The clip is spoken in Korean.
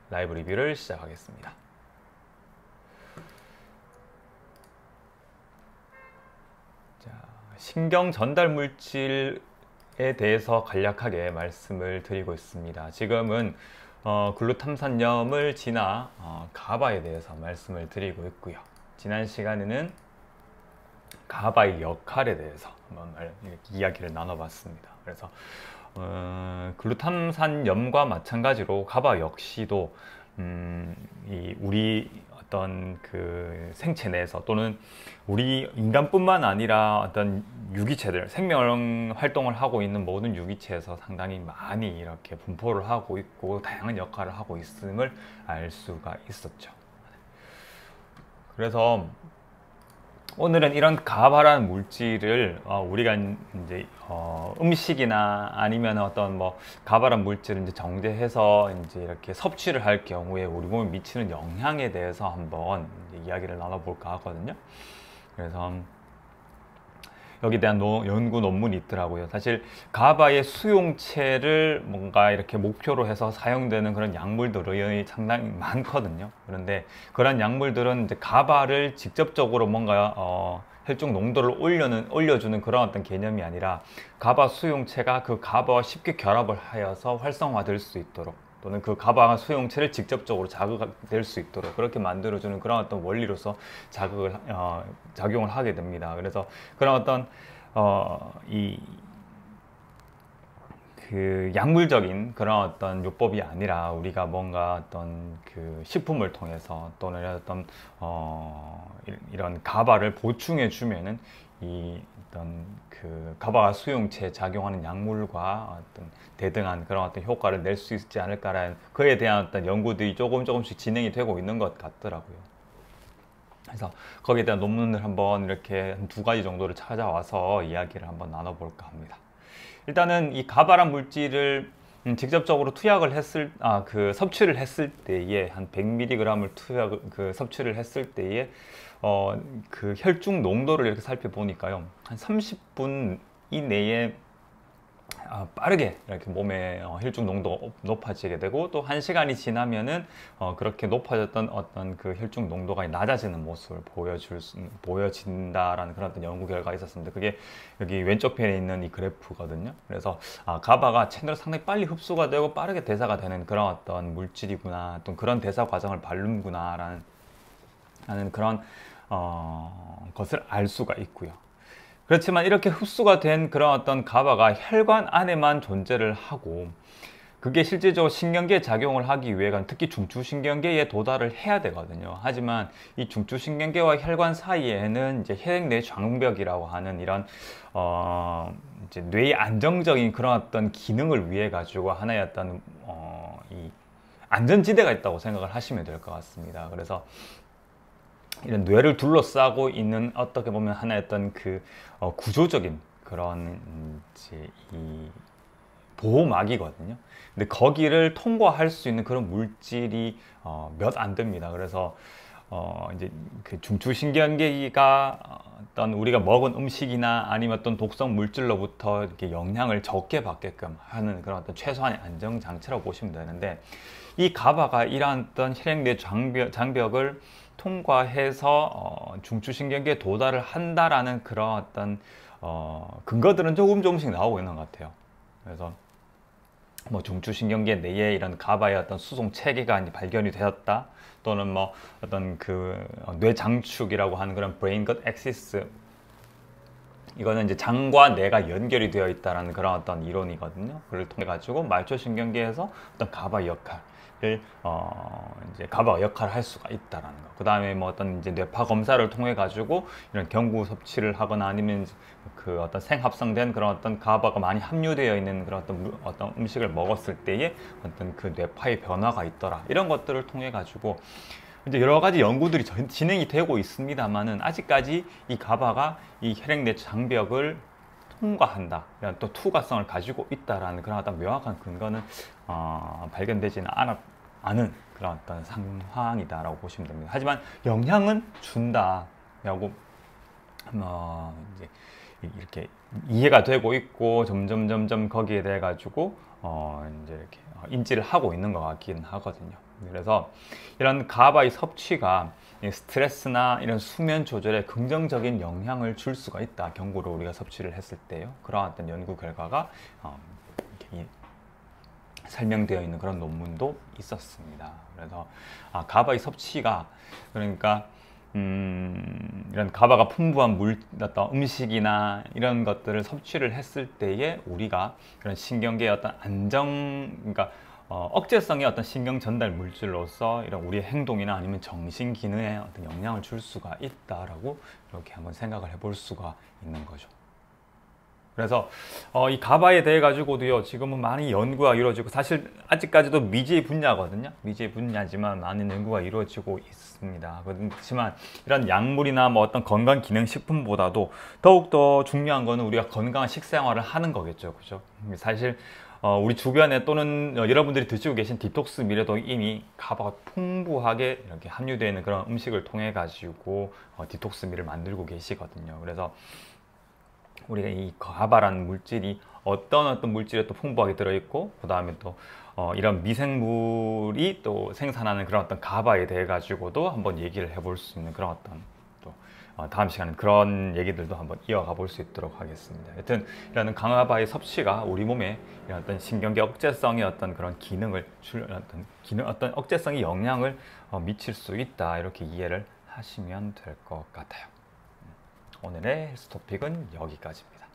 라이브 리뷰를 시작하겠습니다. 자, 신경 전달 물질에 대해서 간략하게 말씀을 드리고 있습니다. 지금은 글루탐산염을 지나 가바에 대해서 말씀을 드리고 있고요. 지난 시간에는 가바의 역할에 대해서 한번 이야기를 나눠봤습니다. 그래서 글루탐산염과 마찬가지로 가바 역시도 우리 어떤 그 생체 내에서 또는 우리 인간뿐만 아니라 어떤 유기체들, 생명 활동을 하고 있는 모든 유기체에서 상당히 많이 이렇게 분포를 하고 있고 다양한 역할을 하고 있음을 알 수가 있었죠. 그래서 오늘은 이런 가바라는 물질을 우리가 이제 음식이나 아니면 어떤 뭐 가바라는 물질을 이제 정제해서 이제 이렇게 섭취를 할 경우에 우리 몸에 미치는 영향에 대해서 한번 이제 이야기를 나눠볼까 하거든요. 그래서 여기에 대한 연구 논문이 있더라고요. 사실 가바의 수용체를 뭔가 이렇게 목표로 해서 사용되는 그런 약물들이 상당히 많거든요. 그런데 그런 약물들은 이제 가바를 직접적으로 뭔가 혈중 농도를 올려주는 그런 어떤 개념이 아니라 가바 수용체가 그 가바와 쉽게 결합을 하여서 활성화될 수 있도록 또는 그 가바 수용체를 직접적으로 자극될 수 있도록 그렇게 만들어주는 그런 어떤 원리로서 작용을 하게 됩니다. 그래서 그런 어떤 그 약물적인 그런 어떤 요법이 아니라 우리가 뭔가 어떤 그 식품을 통해서 또는 어떤 이런 가바를 보충해 주면은 이 어떤 그 가바 수용체에 작용하는 약물과 어떤 대등한 그런 어떤 효과를 낼 수 있지 않을까라는 그에 대한 어떤 연구들이 조금씩 진행이 되고 있는 것 같더라고요. 그래서 거기에 대한 논문을 한번 이렇게 한 2가지 정도를 찾아와서 이야기를 한번 나눠볼까 합니다. 일단은 이 가바란 물질을 직접적으로 섭취를 했을 때에 한 100mg을 섭취를 했을 때에 그 혈중 농도를 이렇게 살펴보니까요, 한 30분 이내에 빠르게 이렇게 몸의 혈중 농도가 높아지게 되고 또 1시간이 지나면은 그렇게 높아졌던 어떤 그 혈중 농도가 낮아지는 모습을 보여진다라는 그런 어떤 연구 결과가 있었습니다. 그게 여기 왼쪽 편에 있는 이 그래프거든요. 그래서 가바가 체내로 상당히 빨리 흡수가 되고 빠르게 대사가 되는 그런 어떤 물질이구나, 또 그런 대사 과정을 밟는구나라는 그런 것을 알 수가 있고요. 그렇지만 이렇게 흡수가 된 그런 어떤 가바가 혈관 안에만 존재를 하고 그게 실제적으로 신경계에 작용을 하기 위해서는 특히 중추신경계에 도달을 해야 되거든요. 하지만 이 중추신경계와 혈관 사이에는 이제 혈액내 장벽이라고 하는 이런 이제 뇌의 안정적인 그런 어떤 기능을 위해 가지고 하나의 어떤 이 안전지대가 있다고 생각을 하시면 될 것 같습니다. 그래서 이런 뇌를 둘러싸고 있는 어떻게 보면 하나의 어떤 그 구조적인 그런 이제 이 보호막이거든요. 근데 거기를 통과할 수 있는 그런 물질이 몇 안 됩니다. 그래서 이제 그 중추신경계가 어떤 우리가 먹은 음식이나 아니면 어떤 독성 물질로부터 이렇게 영향을 적게 받게끔 하는 그런 어떤 최소한의 안정 장치라고 보시면 되는데, 이 가바가 이러한 어떤 혈액내 장벽을 통과해서 중추신경계에 도달을 한다라는 그런 어떤 근거들은 조금씩 나오고 있는 것 같아요. 그래서 뭐 중추신경계 내에 이런 가바의 어떤 수송 체계가 이제 발견이 되었다, 또는 뭐 어떤 그 뇌장축이라고 하는 그런 brain gut axis, 이거는 이제 장과 뇌가 연결이 되어 있다라는 그런 어떤 이론이거든요. 그걸 통해 가지고 말초신경계에서 어떤 가바 역할을 이제 가바가 역할을 할 수가 있다라는 거. 그 다음에 뭐 어떤 이제 뇌파 검사를 통해 가지고 이런 경구 섭취를 하거나 아니면 그 어떤 생합성된 그런 어떤 가바가 많이 함유되어 있는 그런 어떤 음식을 먹었을 때에 어떤 그 뇌파의 변화가 있더라, 이런 것들을 통해 가지고 이제 여러 가지 연구들이 진행이 되고 있습니다만은 아직까지 이 가바가 이 혈액내 장벽을 통과한다, 이런 또 투과성을 가지고 있다라는 그런 어떤 명확한 근거는 발견되지는 않은 그런 어떤 상황이다라고 보시면 됩니다. 하지만 영향은 준다라고 이제 이렇게 이해가 되고 있고 점점 거기에 대해 가지고 이제 이렇게 인지를 하고 있는 것 같긴 하거든요. 그래서 이런 가바의 섭취가 이 스트레스나 이런 수면 조절에 긍정적인 영향을 줄 수가 있다. 경구로 우리가 섭취를 했을 때요. 그러한 어떤 연구 결과가 이렇게 설명되어 있는 그런 논문도 있었습니다. 그래서 가바의 섭취가 그러니까 이런 가바가 풍부한 어떤 음식이나 이런 것들을 섭취를 했을 때에 우리가 그런 신경계의 어떤 그러니까 억제성의 어떤 신경 전달 물질로서 이런 우리의 행동이나 아니면 정신 기능에 어떤 영향을 줄 수가 있다라고 이렇게 한번 생각을 해볼 수가 있는 거죠. 그래서 이 가바에 대해 가지고도요, 지금은 많이 연구가 이루어지고, 사실 아직까지도 미지의 분야거든요. 미지의 분야지만 많은 연구가 이루어지고 있습니다. 그렇지만 이런 약물이나 뭐 어떤 건강 기능 식품보다도 더욱더 중요한 거는 우리가 건강한 식생활을 하는 거겠죠. 그죠? 사실 우리 주변에 또는 여러분들이 드시고 계신 디톡스 밀에도 이미 가바가 풍부하게 이렇게 함유되어 있는 그런 음식을 통해 가지고 디톡스 밀을 만들고 계시거든요. 그래서 우리가 이 가바라는 물질이 어떤 물질에 또 풍부하게 들어있고, 그 다음에 또 이런 미생물이 또 생산하는 그런 어떤 가바에 대해 가지고도 한번 얘기를 해볼 수 있는 그런 어떤 또 다음 시간에 그런 얘기들도 한번 이어가 볼 수 있도록 하겠습니다. 하여튼 이런 강가바의 섭취가 우리 몸에 이런 어떤 신경계 억제성의 어떤 그런 어떤 억제성의 영향을 미칠 수 있다, 이렇게 이해를 하시면 될 것 같아요. 오늘의 헬스 토픽은 여기까지입니다.